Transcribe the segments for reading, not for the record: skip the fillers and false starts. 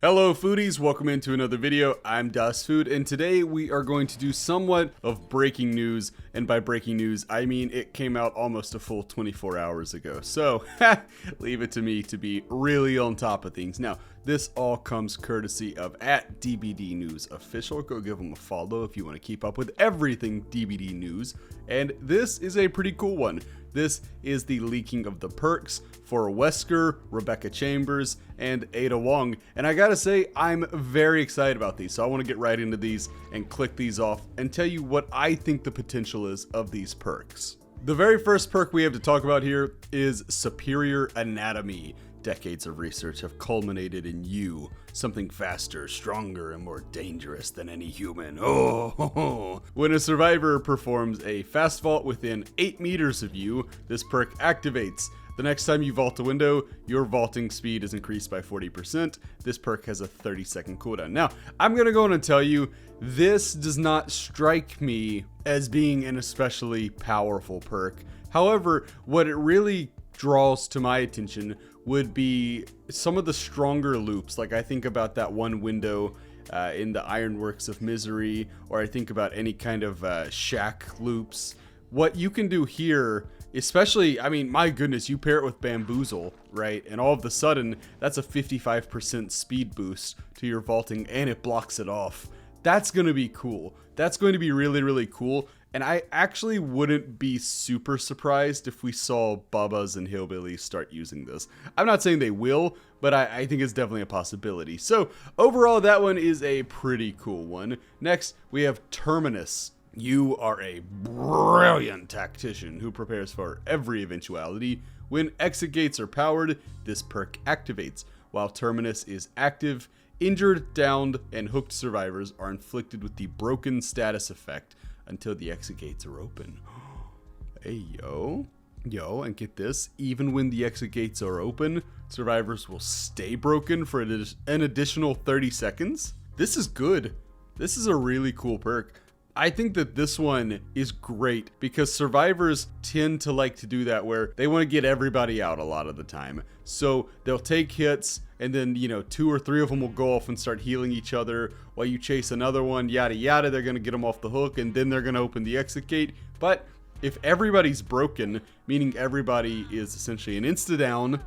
Hello foodies, welcome into another video. I'm Das Food, and today we are going to do somewhat of breaking news, and by breaking news I mean it came out almost a full 24 hours ago. So leave it to me to be really on top of things. Now this all comes courtesy of @DBD News Official. Go give them a follow if you want to keep up with everything DBD News. And this is a pretty cool one. This is the leaking of the perks for Wesker, Rebecca Chambers, and Ada Wong. And I gotta say, I'm very excited about these. So I want to get right into these and click these off and tell you what I think the potential is of these perks. The very first perk we have to talk about here is Superior Anatomy. Decades of research have culminated in you, something faster, stronger, and more dangerous than any human. Oh, when a survivor performs a fast vault within 8 meters of you, this perk activates. The next time you vault a window, your vaulting speed is increased by 40%. This perk has a 30-second cooldown. Now, I'm gonna go on and tell you, this does not strike me as being an especially powerful perk. However, what it really draws to my attention would be some of the stronger loops. Like I think about that one window in the Ironworks of Misery, or I think about any kind of shack loops. What you can do here, especially, I mean, my goodness, you pair it with Bamboozle, right? And all of a sudden, that's a 55% speed boost to your vaulting, and it blocks it off. That's going to be cool. That's going to be really, really cool. And I actually wouldn't be super surprised if we saw Bubbas and Hillbillies start using this. I'm not saying they will, but I think it's definitely a possibility. So overall, that one is a pretty cool one. Next, we have Terminus. You are a brilliant tactician who prepares for every eventuality. When exit gates are powered, this perk activates. While Terminus is active, injured, downed, and hooked survivors are inflicted with the broken status effect until the exit gates are open. Hey, yo, and get this, even when the exit gates are open, survivors will stay broken for an additional 30 seconds. This is good. This is a really cool perk. I think that this one is great because survivors tend to like to do that where they want to get everybody out a lot of the time. So they'll take hits and then, 2 or 3 of them will go off and start healing each other while you chase another one, yada yada. They're going to get them off the hook and then they're going to open the exit gate. But if everybody's broken, meaning everybody is essentially an insta-down,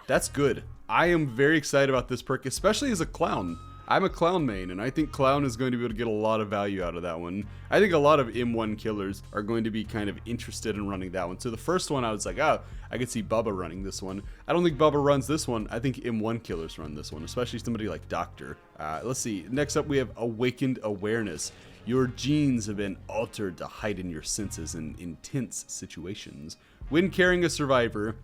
that's good. I am very excited about this perk, especially as a clown. I'm a clown main, and I think clown is going to be able to get a lot of value out of that one. I think a lot of M1 killers are going to be kind of interested in running that one. So the first one I was like, oh, I could see Bubba running this one. I don't think Bubba runs this one. I think M1 killers run this one, especially somebody like Doctor. Let's see. Next up, we have Awakened Awareness. Your genes have been altered to heighten your senses in intense situations. When carrying a survivor,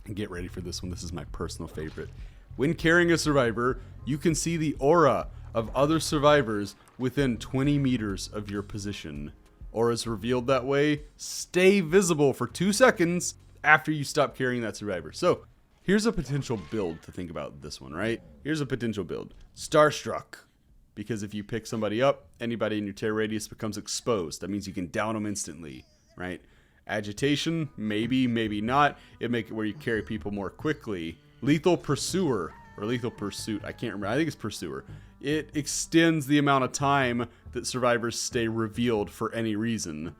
and get ready for this one, this is my personal favorite. When carrying a survivor, you can see the aura of other survivors within 20 meters of your position. Auras revealed that way stay visible for 2 seconds after you stop carrying that survivor. So here's a potential build to think about this one, right? Here's a potential build. Starstruck. Because if you pick somebody up, anybody in your terror radius becomes exposed. That means you can down them instantly, right? Agitation, maybe, maybe not. It make it where you carry people more quickly. Lethal Pursuer, or Lethal Pursuit, I can't remember, I think it's Pursuer. It extends the amount of time that survivors stay revealed for any reason.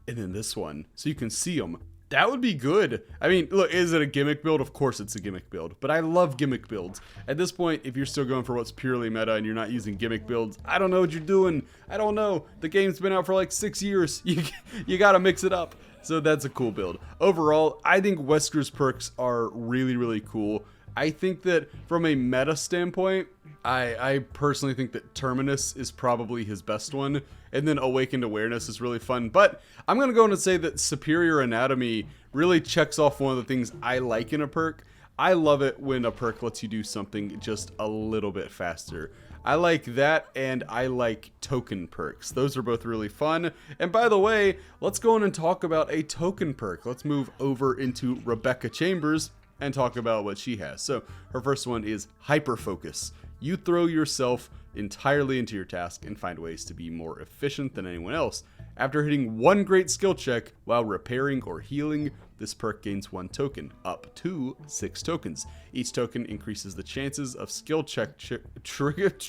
And then this one, so you can see them. That would be good. I mean, look, is it a gimmick build? Of course it's a gimmick build, but I love gimmick builds. At this point, if you're still going for what's purely meta and you're not using gimmick builds, I don't know what you're doing. I don't know. The game's been out for like 6 years. You gotta mix it up. So that's a cool build. Overall, I think Wesker's perks are really, really cool. I think that from a meta standpoint, I personally think that Terminus is probably his best one, and then Awakened Awareness is really fun. But I'm going to go on and say that Superior Anatomy really checks off one of the things I like in a perk. I love it when a perk lets you do something just a little bit faster. I like that, and I like token perks. Those are both really fun. And by the way, let's go on and talk about a token perk. Let's move over into Rebecca Chambers and talk about what she has. So her first one is Hyperfocus. You throw yourself entirely into your task and find ways to be more efficient than anyone else. After hitting one great skill check while repairing or healing, this perk gains 1 token, up to 6 tokens. Each token increases the chances of skill check trigger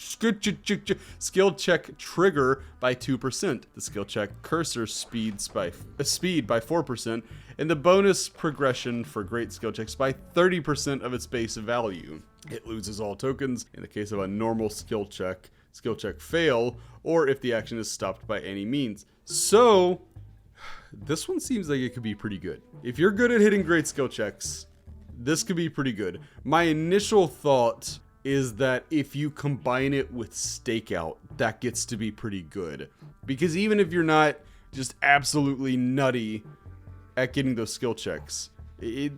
by 2%. The skill check cursor speed by 4%, and the bonus progression for great skill checks by 30% of its base value. It loses all tokens in the case of a normal skill check fail, or if the action is stopped by any means. So this one seems like it could be pretty good. If you're good at hitting great skill checks, this could be pretty good. My initial thought is that if you combine it with stakeout, that gets to be pretty good. Because even if you're not just absolutely nutty at getting those skill checks,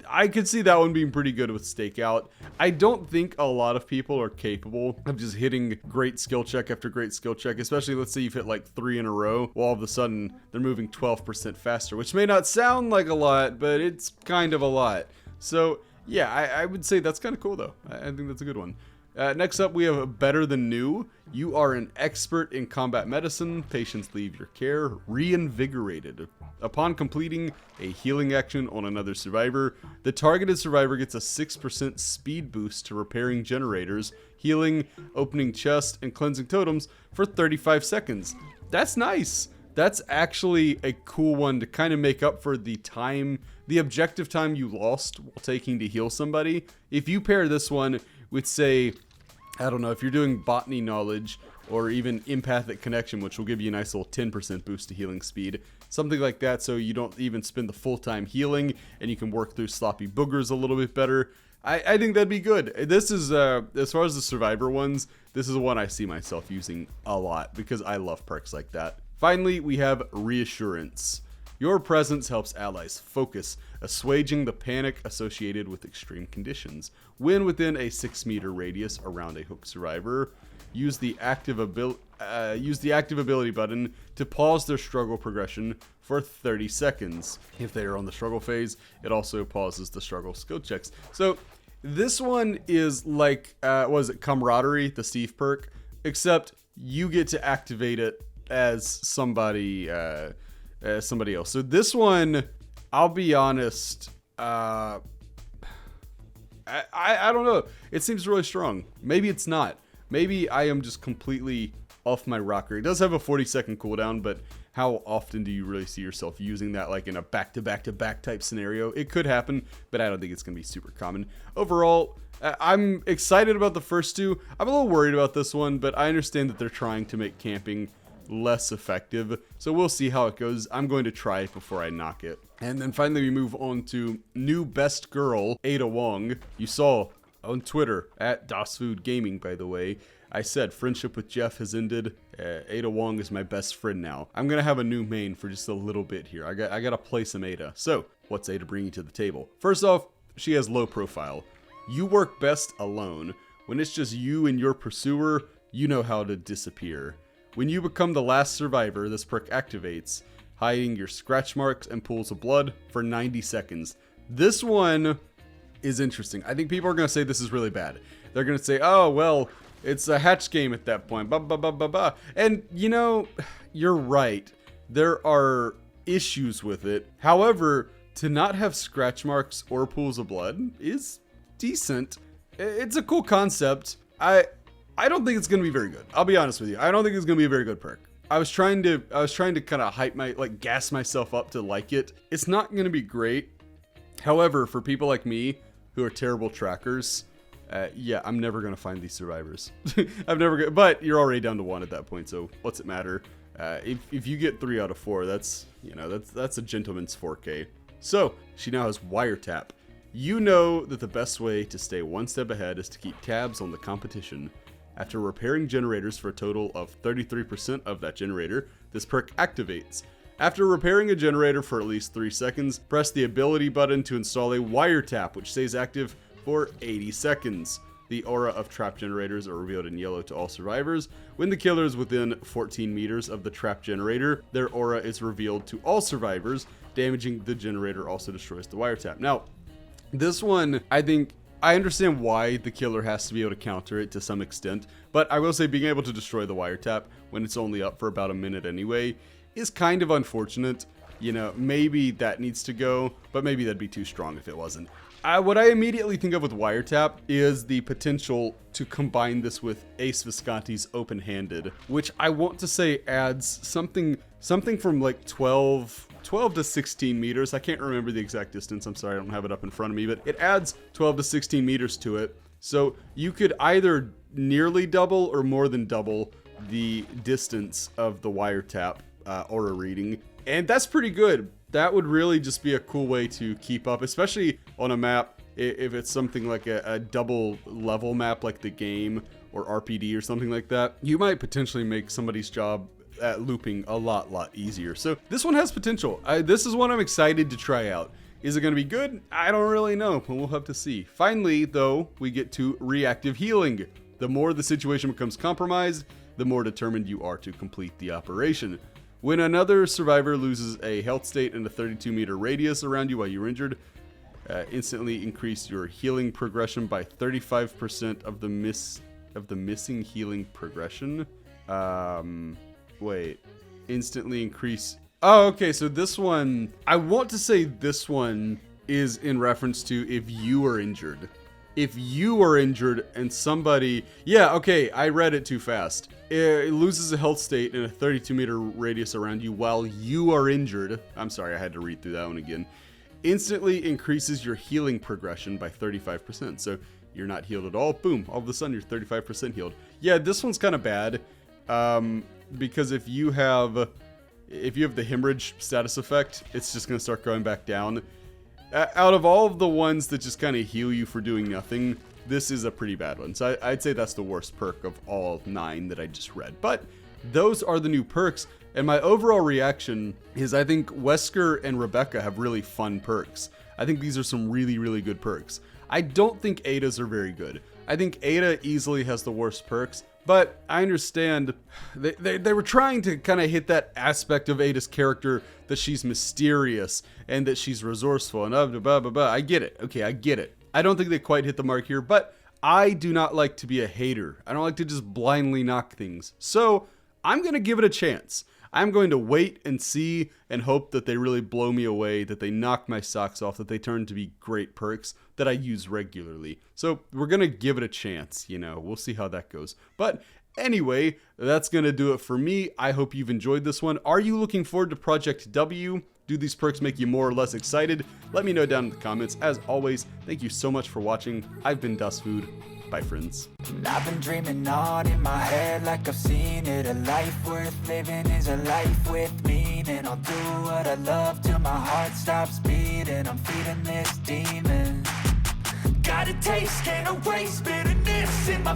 I could see that one being pretty good with stakeout. I don't think a lot of people are capable of just hitting great skill check after great skill check, especially let's say you've hit like 3 in a row, well, all of a sudden they're moving 12% faster, which may not sound like a lot, but it's kind of a lot. So yeah, I would say that's kind of cool though. I think that's a good one. Next up, we have Better Than New. You are an expert in combat medicine. Patients leave your care reinvigorated. Upon completing a healing action on another survivor, the targeted survivor gets a 6% speed boost to repairing generators, healing, opening chest, and cleansing totems for 35 seconds. That's nice. That's actually a cool one to kind of make up for the objective time you lost while taking to heal somebody. If you pair this one with, say, I don't know, if you're doing botany knowledge or even empathic connection, which will give you a nice little 10% boost to healing speed, something like that, so you don't even spend the full time healing and you can work through sloppy boogers a little bit better. I think that'd be good. This is, as far as the survivor ones, this is one I see myself using a lot because I love perks like that. Finally, we have Reassurance. Your presence helps allies focus, assuaging the panic associated with extreme conditions. When within a 6-meter radius around a hooked survivor, use the active ability button to pause their struggle progression for 30 seconds. If they are on the struggle phase, it also pauses the struggle skill checks. So this one is like, was it Camaraderie, the Steve perk, except you get to activate it as somebody else. So this one, I'll be honest, I don't know. It seems really strong. Maybe it's not. Maybe I am just completely off my rocker. It does have a 40-second cooldown, but how often do you really see yourself using that, like in a back-to-back-to-back type scenario? It could happen, but I don't think it's going to be super common. Overall, I'm excited about the first two. I'm a little worried about this one, but I understand that they're trying to make camping less effective, so we'll see how it goes. I'm going to try it before I knock it. And then finally we move on to new best girl, Ada Wong. You saw on Twitter at DasFood Gaming, by the way, I said friendship with Jeff has ended. Ada Wong is my best friend now. I'm gonna have a new main for just a little bit here. I gotta play some Ada. So what's Ada bringing to the table? First off, she has low profile. You work best alone. When it's just you and your pursuer, you know how to disappear. When you become the last survivor, this perk activates, hiding your scratch marks and pools of blood for 90 seconds. This one is interesting. I think people are going to say this is really bad. They're going to say, oh, well, it's a hatch game at that point. Bah, bah, bah, bah, bah. And, you know, you're right. There are issues with it. However, to not have scratch marks or pools of blood is decent. It's a cool concept. I don't think it's going to be very good. I'll be honest with you. I don't think it's going to be a very good perk. I was trying to kind of gas myself up to like it. It's not going to be great. However, for people like me who are terrible trackers, yeah, I'm never going to find these survivors. But you're already down to 1 at that point, so what's it matter? If you get 3 out of 4, that's a gentleman's 4K. So, she now has Wiretap. You know that the best way to stay one step ahead is to keep tabs on the competition. After repairing generators for a total of 33% of that generator, this perk activates. After repairing a generator for at least 3 seconds, press the ability button to install a Wiretap, which stays active for 80 seconds. The aura of trap generators are revealed in yellow to all survivors. When the killer is within 14 meters of the trap generator, their aura is revealed to all survivors. Damaging the generator also destroys the Wiretap. Now, this one, I understand why the killer has to be able to counter it to some extent, but I will say being able to destroy the Wiretap when it's only up for about a minute anyway is kind of unfortunate. You know, maybe that needs to go, but maybe that'd be too strong if it wasn't. What I immediately think of with Wiretap is the potential to combine this with Ace Visconti's Open-Handed, which I want to say adds something from like 12 to 16 meters. I can't remember the exact distance. I'm sorry, I don't have it up in front of me, but it adds 12 to 16 meters to it. So you could either nearly double or more than double the distance of the Wiretap aura reading. And that's pretty good. That would really just be a cool way to keep up, especially on a map. If it's something like a double level map like the game or RPD or something like that, you might potentially make somebody's job at looping a lot easier. So this one has potential. This is one I'm excited to try out. Is it going to be good? I don't really know, but we'll have to see. Finally, though, we get to Reactive Healing. The more the situation becomes compromised, the more determined you are to complete the operation. When another survivor loses a health state in a 32-meter radius around you while you're injured, instantly increase your healing progression by 35% of the missing healing progression. Wait. Instantly increase... Oh, okay, so this one... I want to say this one is in reference to if you are injured. If you are injured and somebody... Yeah, okay, I read it too fast. It loses a health state in a 32-meter radius around you while you are injured. I'm sorry, I had to read through that one again. Instantly increases your healing progression by 35%. So you're not healed at all. Boom, all of a sudden you're 35% healed. Yeah, this one's kind of bad. Because if you have the hemorrhage status effect, it's just going to start going back down. Out of all of the ones that just kind of heal you for doing nothing, this is a pretty bad one. So I'd say that's the worst perk of all 9 that I just read. But those are the new perks. And my overall reaction is I think Wesker and Rebecca have really fun perks. I think these are some really good perks. I don't think Ada's are very good. I think Ada easily has the worst perks. But I understand they were trying to kind of hit that aspect of Ada's character that she's mysterious and that she's resourceful and blah, blah, blah. I get it. Okay, I get it. I don't think they quite hit the mark here, but I do not like to be a hater. I don't like to just blindly knock things. So I'm going to give it a chance. I'm going to wait and see and hope that they really blow me away, that they knock my socks off, that they turn to be great perks that I use regularly. So we're going to give it a chance, you know, we'll see how that goes. But anyway, that's going to do it for me. I hope you've enjoyed this one. Are you looking forward to Project W? Do these perks make you more or less excited? Let me know down in the comments. As always, thank you so much for watching. I've been DustFood. Bye, friends. I've been dreaming on in my head like I've seen it. A life worth living is a life with meaning. I'll do what I love till my heart stops beating. I'm feeding this demon. Got a taste, can't erase bitterness in my